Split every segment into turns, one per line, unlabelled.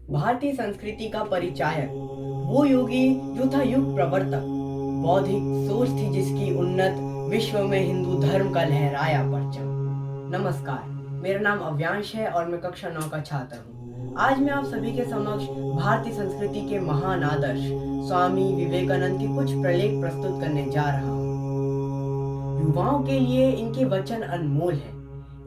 भारतीय संस्कृति का परिचायक, वो योगी जो था युग प्रवर्तक, बौद्धिक सोच थी जिसकी उन्नत विश्व में हिंदू धर्म का लहराया परचम। नमस्कार, मेरा नाम अव्यांश है और मैं कक्षा 9 का छात्र हूँ। आज मैं आप सभी के समक्ष भारतीय संस्कृति के महान आदर्श स्वामी विवेकानंद के कुछ प्रलेख प्रस्तुत करने जा रहा हूँ। युवाओं के लिए इनके वचन अनमोल है।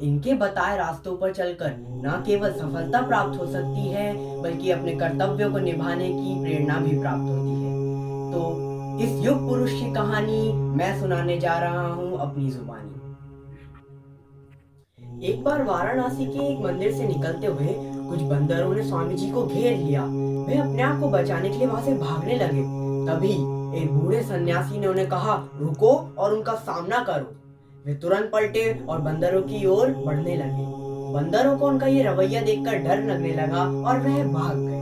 इनके बताए रास्तों पर चलकर न केवल सफलता प्राप्त हो सकती है, बल्कि अपने कर्तव्यों को निभाने की प्रेरणा भी प्राप्त होती है। तो इस युग पुरुष की कहानी मैं सुनाने जा रहा हूँ अपनी जुबानी। एक बार वाराणसी के एक मंदिर से निकलते हुए कुछ बंदरों ने स्वामी जी को घेर लिया। वे अपने आप को बचाने के लिए वहां से भागने लगे। तभी एक बूढ़े सन्यासी ने उन्हें कहा, रुको और उनका सामना करो। वे तुरंत पलटे और बंदरों की ओर बढ़ने लगे। बंदरों को उनका ये रवैया देखकर डर लगने लगा और वह भाग गए।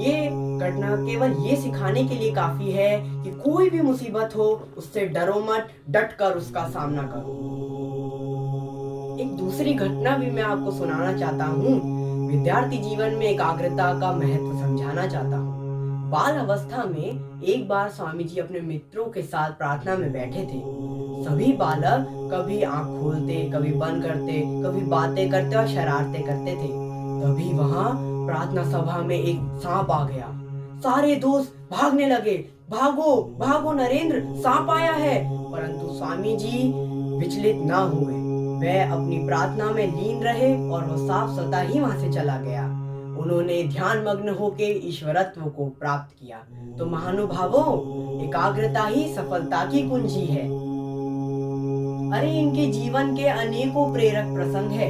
ये घटना केवल ये सिखाने के लिए काफी है कि कोई भी मुसीबत हो उससे डरो मत, डट कर उसका सामना करो। एक दूसरी घटना भी मैं आपको सुनाना चाहता हूँ। विद्यार्थी जीवन में एकाग्रता का महत्व समझाना चाहता हूँ। बाल अवस्था में एक बार स्वामी जी अपने मित्रों के साथ प्रार्थना में बैठे थे। सभी बालक कभी आंख खोलते, कभी बंद करते, कभी बातें करते और शरारतें करते थे। तभी वहां प्रार्थना सभा में एक सांप आ गया। सारे दोस्त भागने लगे, भागो भागो नरेंद्र, सांप आया है। परंतु स्वामी जी विचलित न हुए। वह अपनी प्रार्थना में लीन रहे और वो सांप स्वतः ही वहां से चला गया। उन्होंने ध्यान मग्न होकर ईश्वरत्व को प्राप्त किया। तो महानुभावों, एकाग्रता ही सफलता की कुंजी है। अरे इनके जीवन के अनेकों प्रेरक प्रसंग है।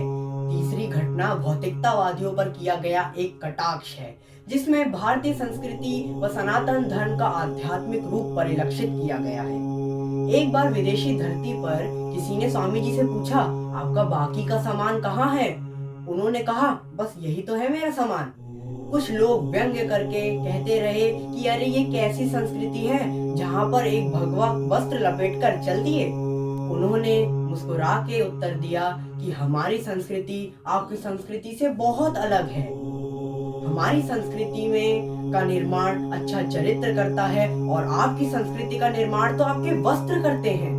तीसरी घटना भौतिकतावादियों पर किया गया एक कटाक्ष है, जिसमें भारतीय संस्कृति व सनातन धर्म का आध्यात्मिक रूप परिलक्षित किया गया है। एक बार विदेशी धरती पर किसी ने स्वामी जी से पूछा, आपका बाकी का सामान कहाँ है? उन्होंने कहा, बस यही तो है मेरा सामान। कुछ लोग व्यंग्य करके कहते रहे कि अरे ये कैसी संस्कृति है जहाँ पर एक भगवा वस्त्र लपेटकर चल दिए। उन्होंने मुस्कुरा के उत्तर दिया कि हमारी संस्कृति आपकी संस्कृति से बहुत अलग है। हमारी संस्कृति में का निर्माण अच्छा चरित्र करता है और आपकी संस्कृति का निर्माण तो आपके वस्त्र करते हैं।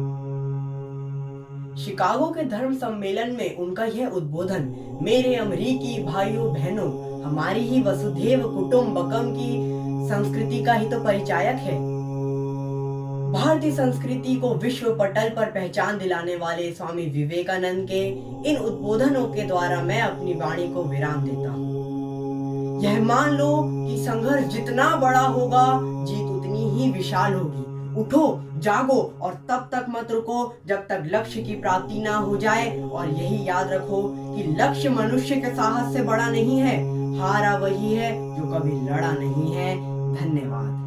शिकागो के धर्म सम्मेलन में उनका यह उद्बोधन मेरे अमेरिकी भाइयों बहनों, हमारी ही वसुधैव कुटुंबकम की संस्कृति का ही तो परिचायक है। भारतीय संस्कृति को विश्व पटल पर पहचान दिलाने वाले स्वामी विवेकानंद के इन उद्बोधनों के द्वारा मैं अपनी वाणी को विराम देता हूँ। यह मान लो कि संघर्ष जितना बड़ा होगा, जीत उतनी ही विशाल होगी। उठो, जागो और तब तक मत रुको जब तक लक्ष्य की प्राप्ति ना हो जाए। और यही याद रखो कि लक्ष्य मनुष्य के साहस से बड़ा नहीं है, हारा वही है जो कभी लड़ा नहीं है। धन्यवाद।